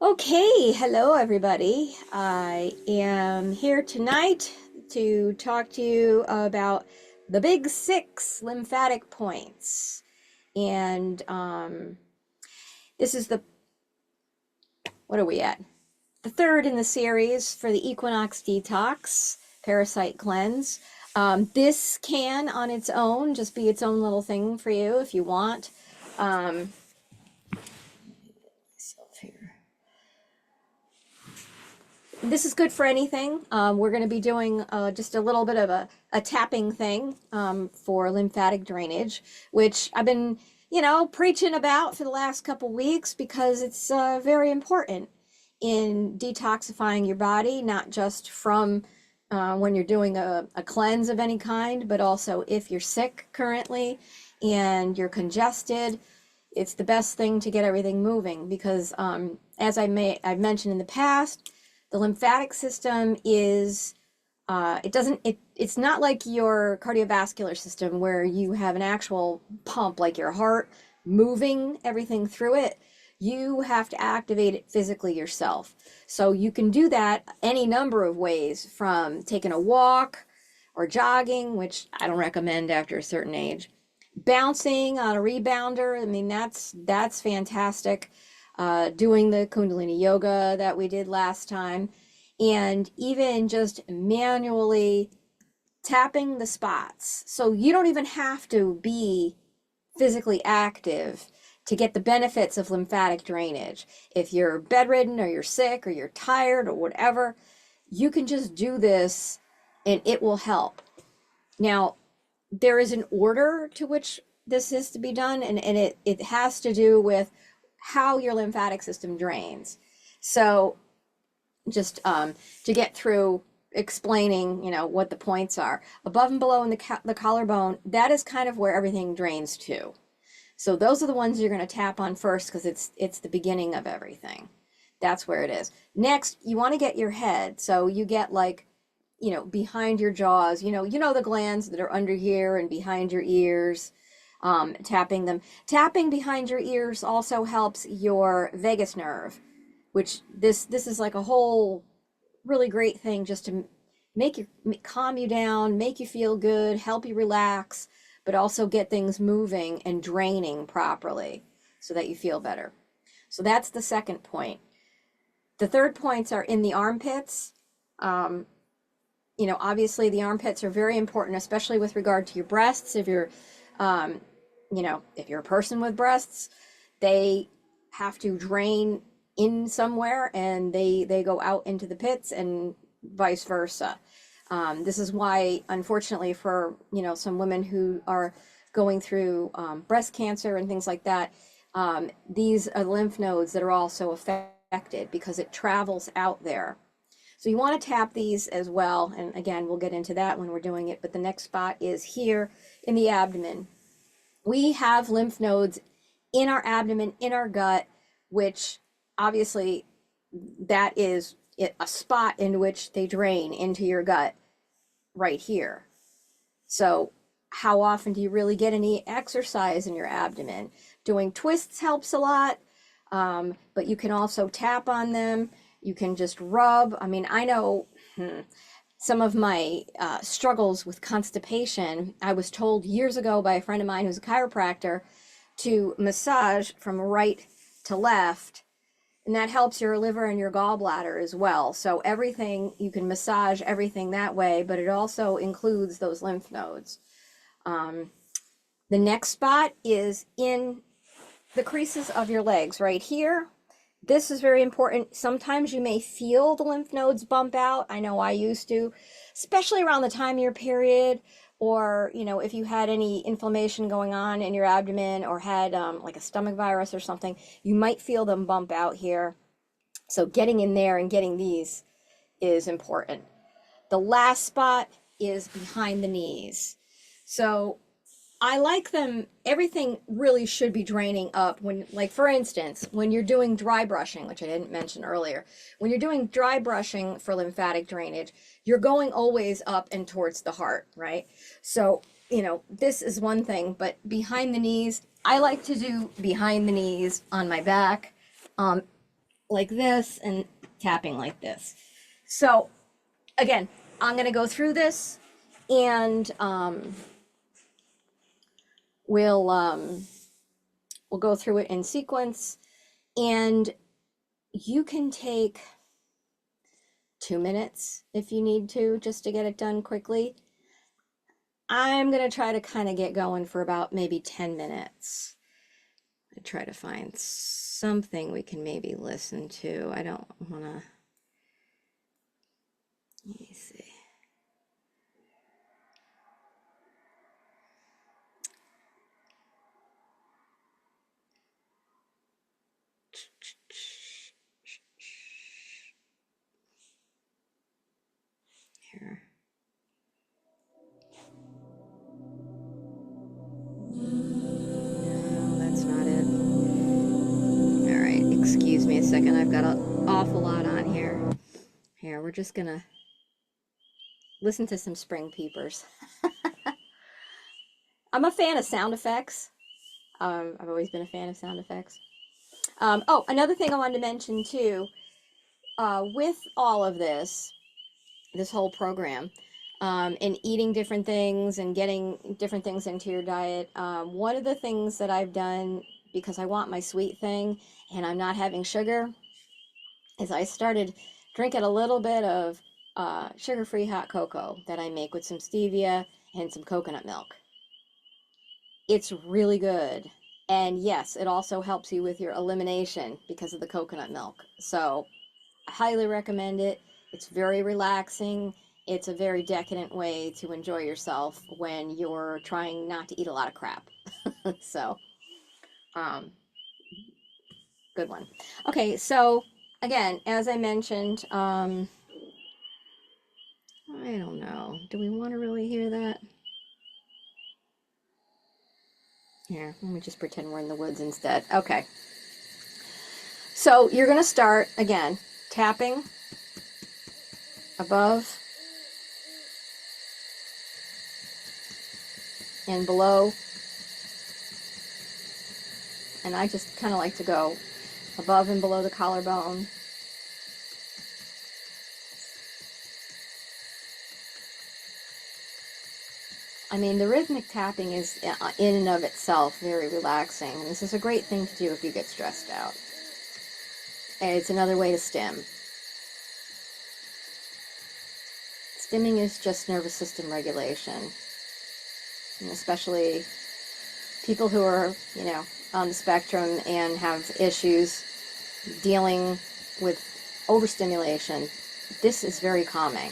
Okay, hello everybody. I am here tonight to talk to you about the big six lymphatic points. And this is what are we at? The third in the series for the Equinox Detox Parasite Cleanse. This can on its own just be its own little thing for you if you want. Um, this is good for anything. We're going to be doing just a little bit of a tapping thing for lymphatic drainage, which I've been, preaching about for the last couple weeks because it's very important in detoxifying your body, not just from when you're doing a cleanse of any kind, but also if you're sick currently and you're congested. It's the best thing to get everything moving because, as I've mentioned in the past, the lymphatic system is it's not like your cardiovascular system where you have an actual pump like your heart moving everything through it. You have to activate it physically yourself. So you can do that any number of ways, from taking a walk or jogging, which I don't recommend after a certain age. Bouncing on a rebounder, I mean, that's fantastic. Doing the Kundalini yoga that we did last time, and even just manually tapping the spots. So you don't even have to be physically active to get the benefits of lymphatic drainage. If you're bedridden or you're sick or you're tired or whatever, you can just do this and it will help. Now, there is an order to which this is to be done, and it has to do with how your lymphatic system drains. So just to get through explaining, what the points are. Above and below in the collarbone, that is kind of where everything drains to. So those are the ones you're going to tap on first because it's the beginning of everything. That's where it is. Next, you want to get your head. So you get like, behind your jaws, the glands that are under here and behind your ears. Tapping them. Tapping behind your ears also helps your vagus nerve, which this is like a whole really great thing just to calm you down, make you feel good, help you relax, but also get things moving and draining properly so that you feel better. So that's the second point. The third points are in the armpits. Obviously the armpits are very important, especially with regard to your breasts. If you're if you're a person with breasts, they have to drain in somewhere and they go out into the pits and vice versa. This is why, unfortunately, for, some women who are going through breast cancer and things like that, these are lymph nodes that are also affected because it travels out there. So you want to tap these as well. And again, we'll get into that when we're doing it. But the next spot is here in the abdomen. We have lymph nodes in our abdomen, in our gut, which obviously that is a spot in which they drain into your gut right here. So how often do you really get any exercise in your abdomen? Doing twists helps a lot, but you can also tap on them. You can just rub. I mean, I know some of my struggles with constipation. I was told years ago by a friend of mine who's a chiropractor to massage from right to left, and that helps your liver and your gallbladder as well. So everything, you can massage everything that way, but it also includes those lymph nodes. The next spot is in the creases of your legs right here. This is very important. Sometimes you may feel the lymph nodes bump out. I know I used to, especially around the time of your period, or, if you had any inflammation going on in your abdomen or had like a stomach virus or something, you might feel them bump out here. So getting in there and getting these is important. The last spot is behind the knees. So I like them. Everything really should be draining up when, like, for instance, when you're doing dry brushing, which I didn't mention earlier, when you're doing dry brushing for lymphatic drainage, you're going always up and towards the heart, right? So, this is one thing, but behind the knees, I like to do behind the knees on my back, like this and tapping like this. So again, I'm going to go through this, and we'll go through it in sequence, and you can take 2 minutes if you need to, just to get it done quickly. I'm going to try to kind of get going for about maybe 10 minutes. I try to find something we can maybe listen to. I don't want to, let me see. Here. No, that's not it. All right, excuse me a second. I've got an awful lot on here. Here, we're just gonna listen to some spring peepers. I'm a fan of sound effects. I've always been a fan of sound effects. Oh, another thing I wanted to mention too, with all of this whole program, and eating different things and getting different things into your diet, one of the things that I've done, because I want my sweet thing and I'm not having sugar, is I started drinking a little bit of sugar-free hot cocoa that I make with some stevia and some coconut milk. It's really good. And yes, it also helps you with your elimination because of the coconut milk. So I highly recommend it. It's very relaxing. It's a very decadent way to enjoy yourself when you're trying not to eat a lot of crap. So, good one. Okay, so again, as I mentioned, I don't know. Do we want to really hear that? Here, let me just pretend we're in the woods instead. Okay. So you're going to start, again, tapping above and below. And I just kind of like to go above and below the collarbone. I mean, the rhythmic tapping is in and of itself very relaxing. This is a great thing to do if you get stressed out. And it's another way to stim. Stimming is just nervous system regulation. And especially people who are, on the spectrum and have issues dealing with overstimulation. This is very calming.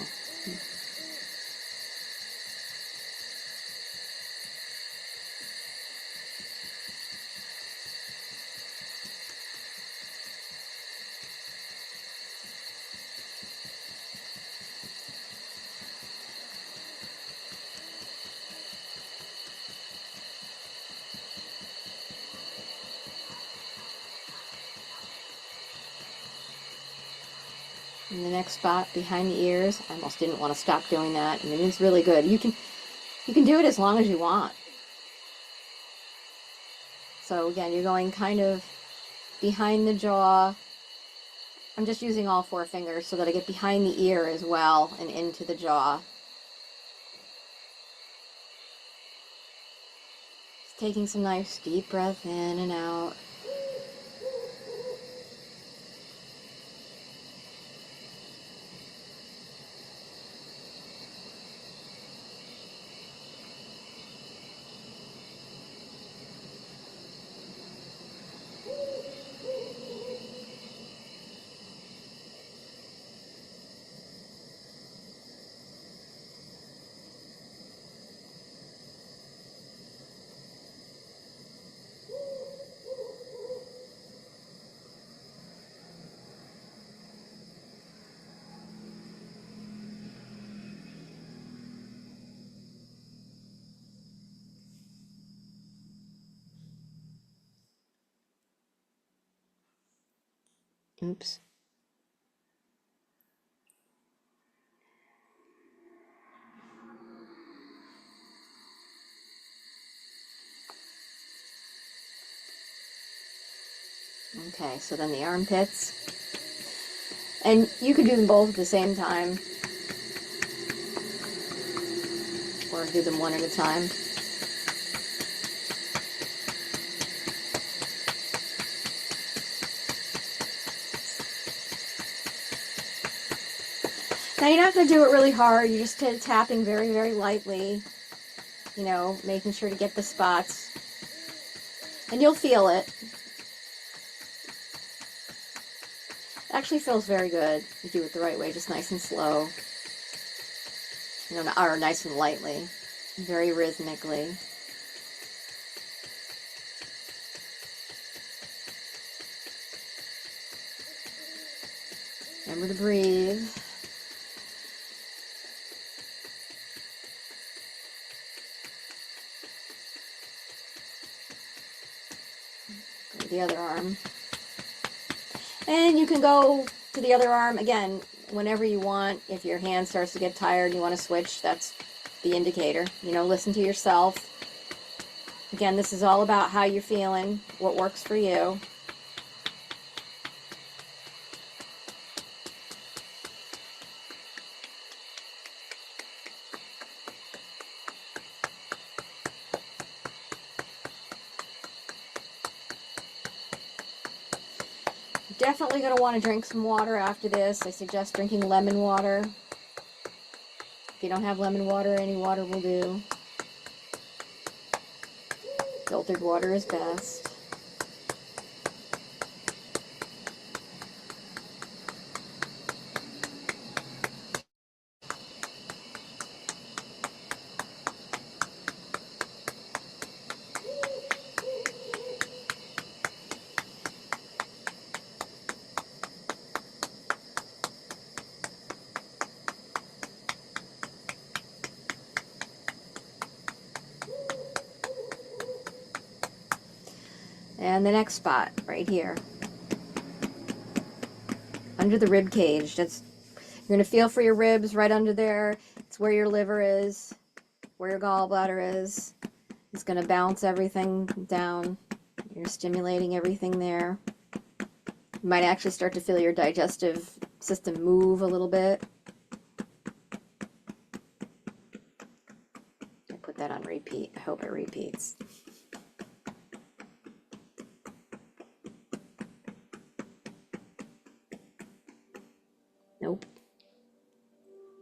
In the next spot behind the ears, I almost didn't want to stop doing that, and it is really good. You can do it as long as you want. So again, you're going kind of behind the jaw. I'm just using all 4 fingers so that I get behind the ear as well and into the jaw. Just taking some nice deep breath in and out. Oops. Okay, so then the armpits. And you can do them both at the same time, or do them one at a time. Now you're not going to do it really hard. You're just tapping very, very lightly, you know, making sure to get the spots. And you'll feel it. It actually feels very good. You do it the right way, just nice and slow. You know, or nice and lightly, very rhythmically. Remember to breathe. Go to the other arm. And you can go to the other arm again whenever you want. If your hand starts to get tired and you want to switch, that's the indicator. You know, listen to yourself. Again, this is all about how you're feeling, what works for you. Definitely going to want to drink some water after this. I suggest drinking lemon water. If you don't have lemon water, any water will do. Filtered water is best. And the next spot, right here, under the rib cage. That's, you're going to feel for your ribs right under there. It's where your liver is, where your gallbladder is. It's going to bounce everything down. You're stimulating everything there. You might actually start to feel your digestive system move a little bit. I put that on repeat. I hope it repeats. Nope.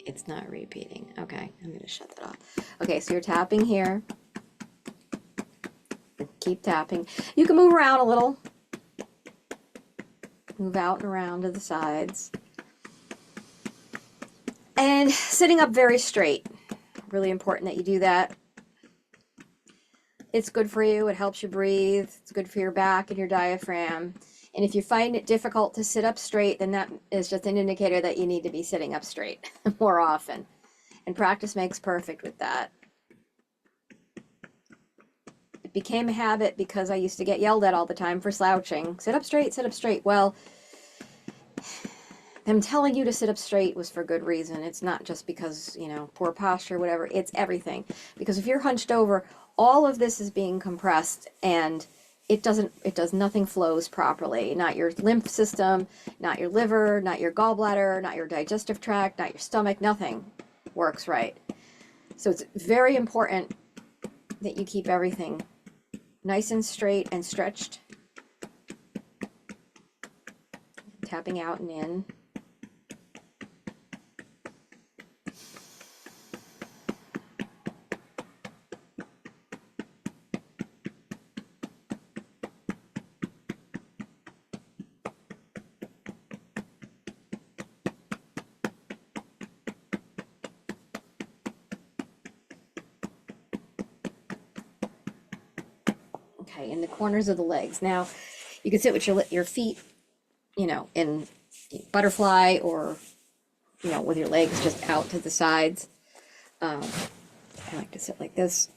It's not repeating. Okay, I'm going to shut that off. Okay, so you're tapping here. Keep tapping. You can move around a little. Move out and around to the sides. And sitting up very straight. Really important that you do that. It's good for you. It helps you breathe. It's good for your back and your diaphragm. And if you find it difficult to sit up straight, then that is just an indicator that you need to be sitting up straight more often. And practice makes perfect with that. It became a habit because I used to get yelled at all the time for slouching. Sit up straight, sit up straight. Well, them telling you to sit up straight was for good reason. It's not just because, you know, poor posture, whatever. It's everything. Because if you're hunched over, all of this is being compressed and it does nothing flows properly. Not your lymph system, not your liver, not your gallbladder, not your digestive tract, not your stomach, nothing works right. So it's very important that you keep everything nice and straight and stretched. Tapping out and in. Okay, in the corners of the legs. Now, you can sit with your feet, you know, in butterfly, or, you know, with your legs just out to the sides. I like to sit like this.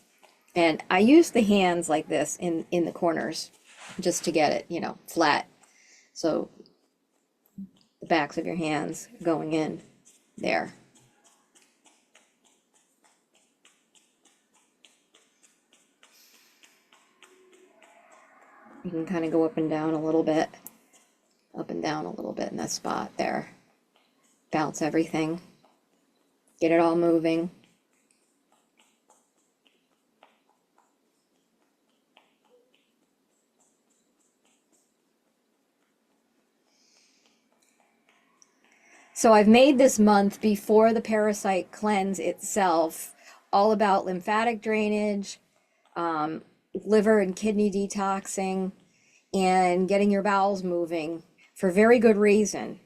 And I use the hands like this in the corners just to get it, you know, flat. So the backs of your hands going in there. You can kind of go up and down a little bit, up and down a little bit in that spot there. bounce everything, get it all moving. So I've made this month before the parasite cleanse itself all about lymphatic drainage, liver and kidney detoxing, and getting your bowels moving for very good reason.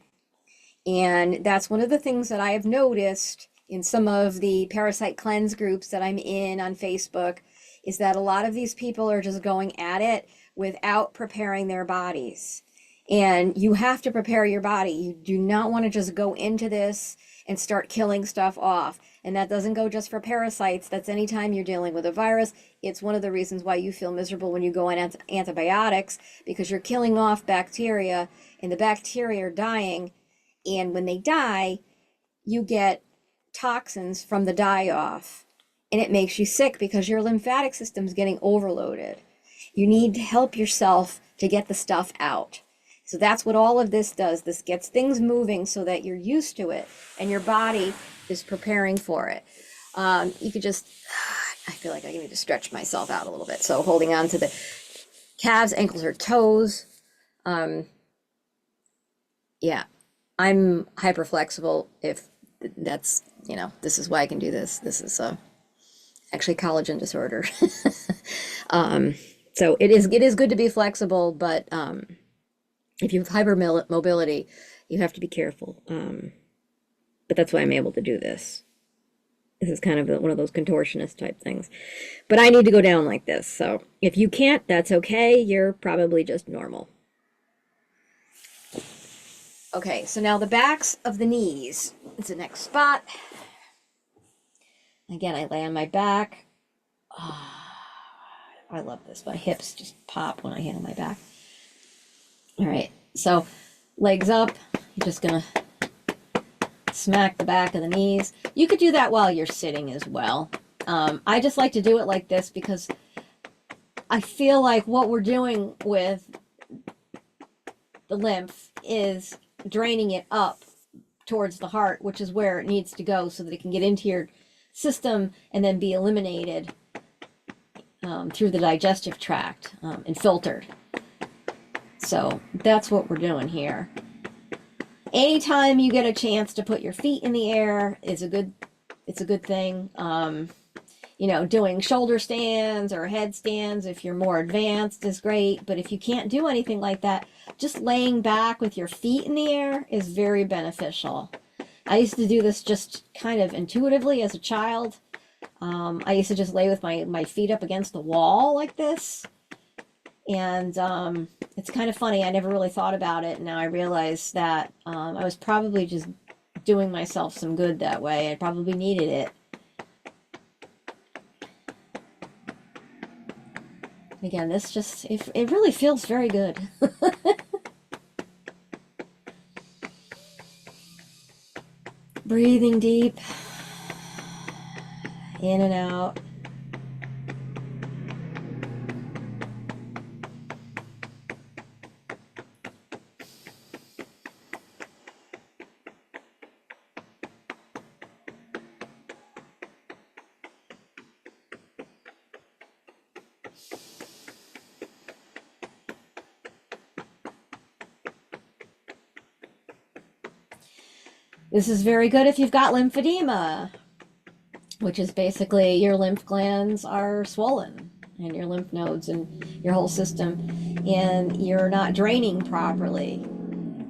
And that's one of the things that I have noticed in some of the parasite cleanse groups that I'm in on Facebook, is that a lot of these people are just going at it without preparing their bodies. And you have to prepare your body. You do not want to just go into this and start killing stuff off. And that doesn't go just for parasites. That's anytime you're dealing with a virus. It's one of the reasons why you feel miserable when you go on antibiotics, because you're killing off bacteria and the bacteria are dying. And when they die, you get toxins from the die off. And it makes you sick because your lymphatic system is getting overloaded. You need to help yourself to get the stuff out. So that's what all of this does. This gets things moving so that you're used to it and your body is preparing for it. You could just, I feel like I need to stretch myself out a little bit. So holding on to the calves, ankles, or toes. Yeah, I'm hyper flexible. If that's, this is why I can do this. This is actually collagen disorder. So it is good to be flexible, but if you have hypermobility, you have to be careful. But that's why I'm able to do this. This is kind of one of those contortionist type things. But I need to go down like this. So if you can't, that's okay. You're probably just normal. Okay, so now the backs of the knees is the next spot. Again, I lay on my back. Oh, I love this. My hips just pop when I hit on my back. All right, so legs up. You're just gonna smack the back of the knees. You could do that while you're sitting as well. I just like to do it like this because I feel like what we're doing with the lymph is draining it up towards the heart, which is where it needs to go so that it can get into your system and then be eliminated through the digestive tract and filtered. So that's what we're doing here. Anytime you get a chance to put your feet in the air it's a good thing. Doing shoulder stands or headstands, if you're more advanced, is great. But if you can't do anything like that, just laying back with your feet in the air is very beneficial. I used to do this just kind of intuitively as a child. I used to just lay with my feet up against the wall like this. And it's kind of funny. I never really thought about it. Now I realize that I was probably just doing myself some good that way. I probably needed it. Again, this just, it really feels very good. Breathing deep, in and out. This is very good if you've got lymphedema, which is basically your lymph glands are swollen and your lymph nodes and your whole system, and you're not draining properly.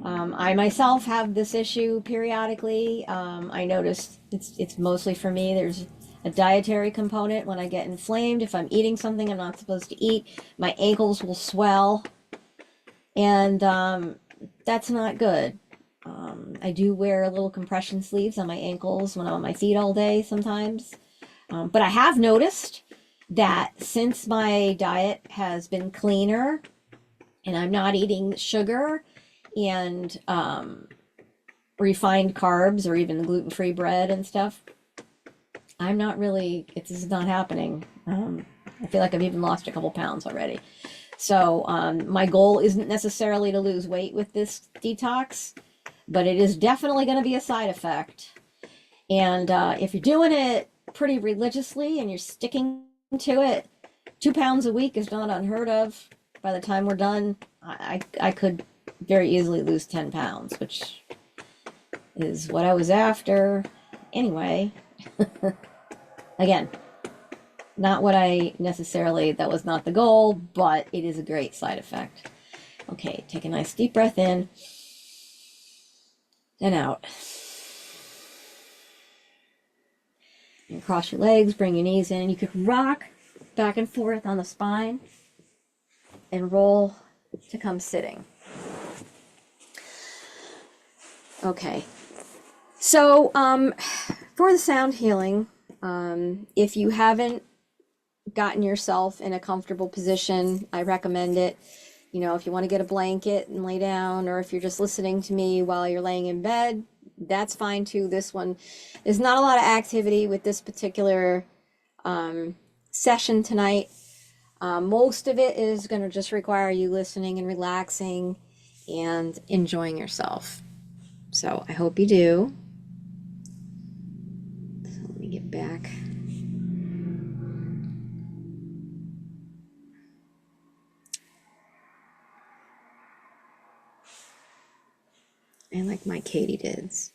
I myself have this issue periodically. I notice it's mostly for me. There's a dietary component. When I get inflamed, if I'm eating something I'm not supposed to eat, my ankles will swell, and that's not good. I do wear little compression sleeves on my ankles when I'm on my feet all day sometimes. But I have noticed that since my diet has been cleaner and I'm not eating sugar and refined carbs or even gluten-free bread and stuff, I'm not really, this is not happening. I feel like I've even lost a couple pounds already. So my goal isn't necessarily to lose weight with this detox, but it is definitely going to be a side effect. And if you're doing it pretty religiously and you're sticking to it, 2 pounds a week is not unheard of. By the time we're done, I could very easily lose 10 pounds, which is what I was after anyway. Again, not what I necessarily, that was not the goal, but it is a great side effect. Okay, take a nice deep breath in and out. And cross your legs, bring your knees in. You could rock back and forth on the spine and roll to come sitting. Okay, so for the sound healing, if you haven't gotten yourself in a comfortable position, I recommend it. You know, if you want to get a blanket and lay down, or if you're just listening to me while you're laying in bed, that's fine too. This one, there's not a lot of activity with this particular session tonight. Most of it is going to just require you listening and relaxing and enjoying yourself. So I hope you do. So let me get back. I like my katydids.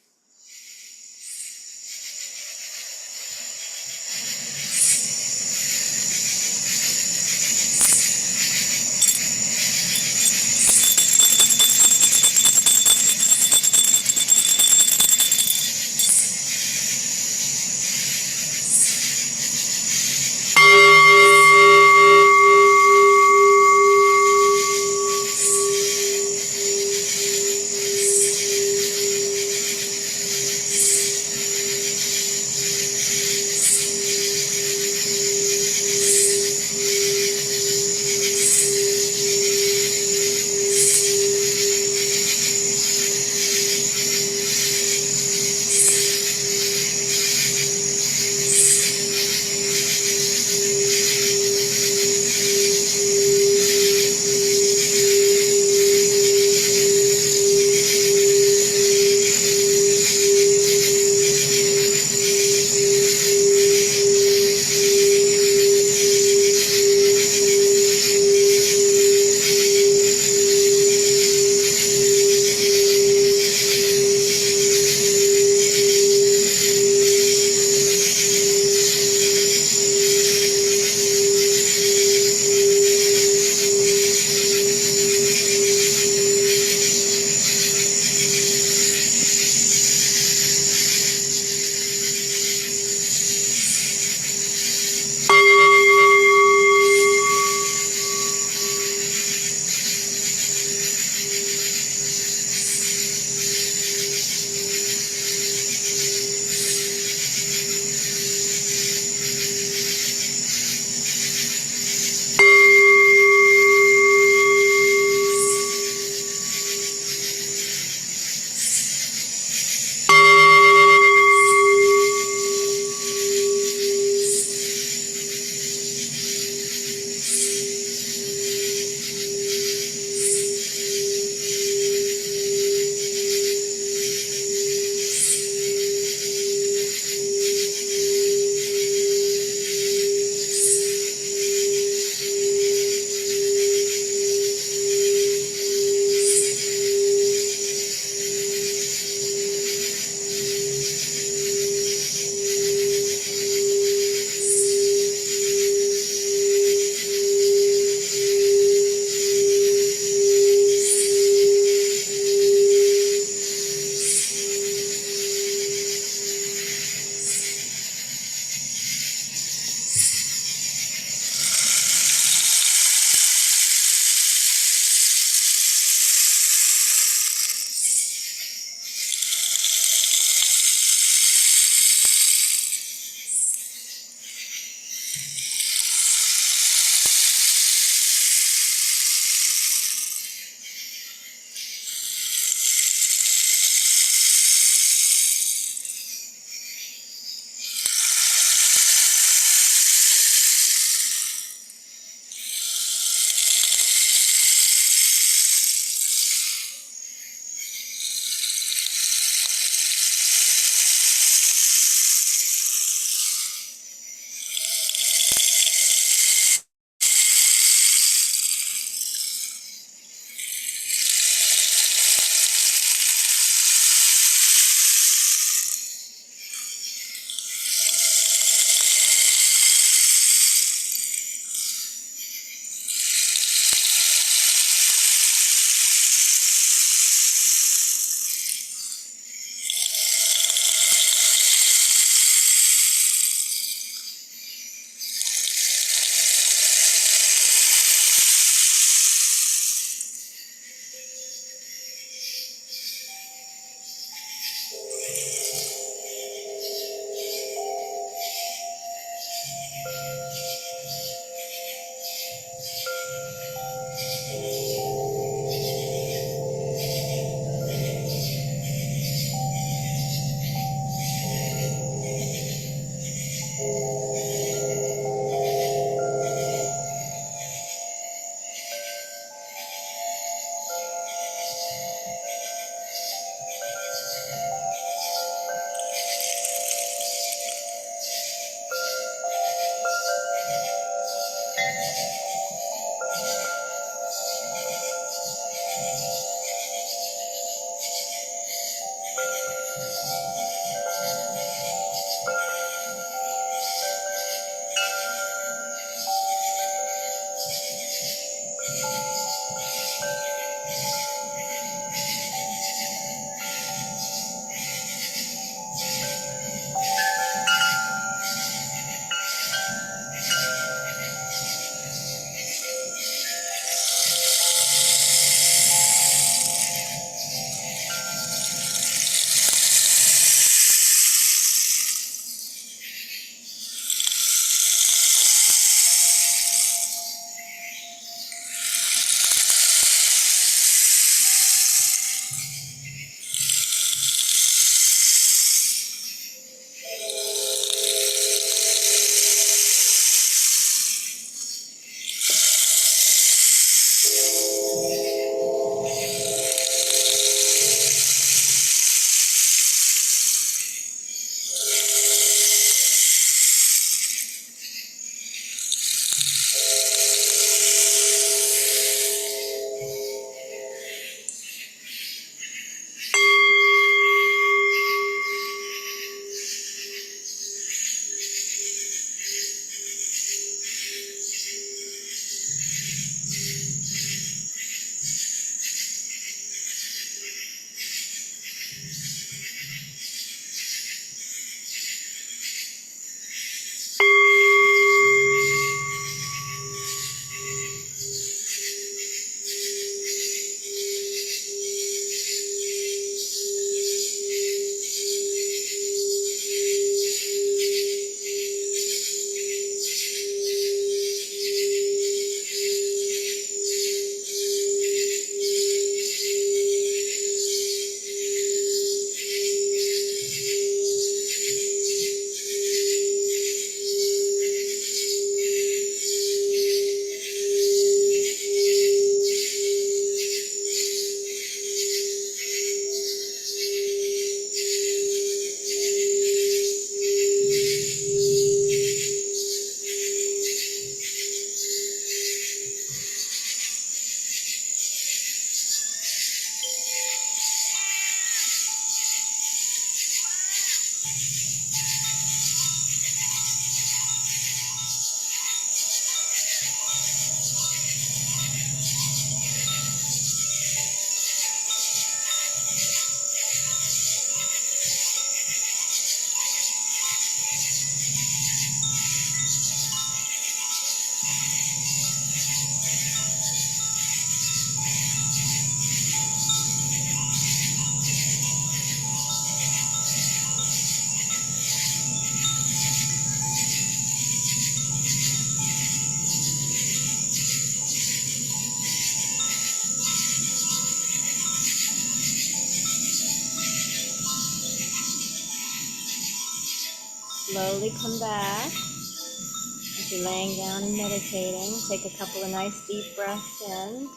Slowly come back as you're laying down and meditating. Take a couple of nice deep breaths in.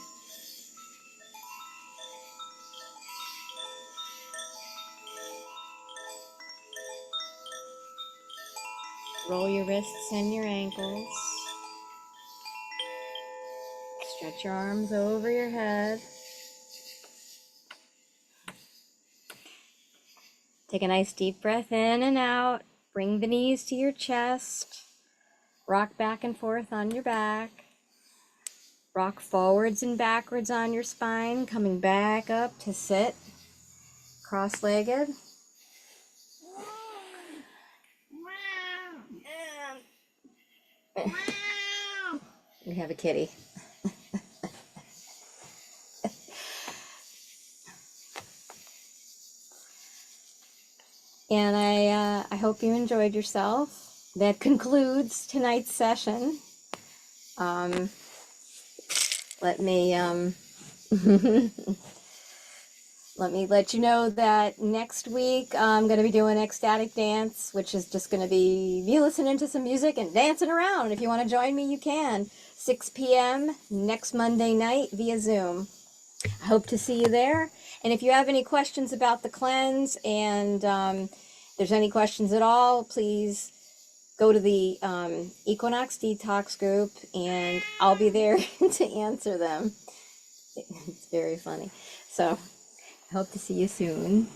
Roll your wrists and your ankles. Stretch your arms over your head. Take a nice deep breath in and out. Bring the knees to your chest. Rock back and forth on your back. Rock forwards and backwards on your spine, coming back up to sit. Cross-legged. We have a kitty. And I hope you enjoyed yourself. That concludes tonight's session. Let me let you know that next week I'm going to be doing ecstatic dance, which is just going to be me listening to some music and dancing around. If you want to join me, you can. 6 p.m. next Monday night via Zoom. I hope to see you there. And if you have any questions about the cleanse and there's any questions at all, please go to the Equinox Detox group and I'll be there to answer them. It's very funny. So I hope to see you soon.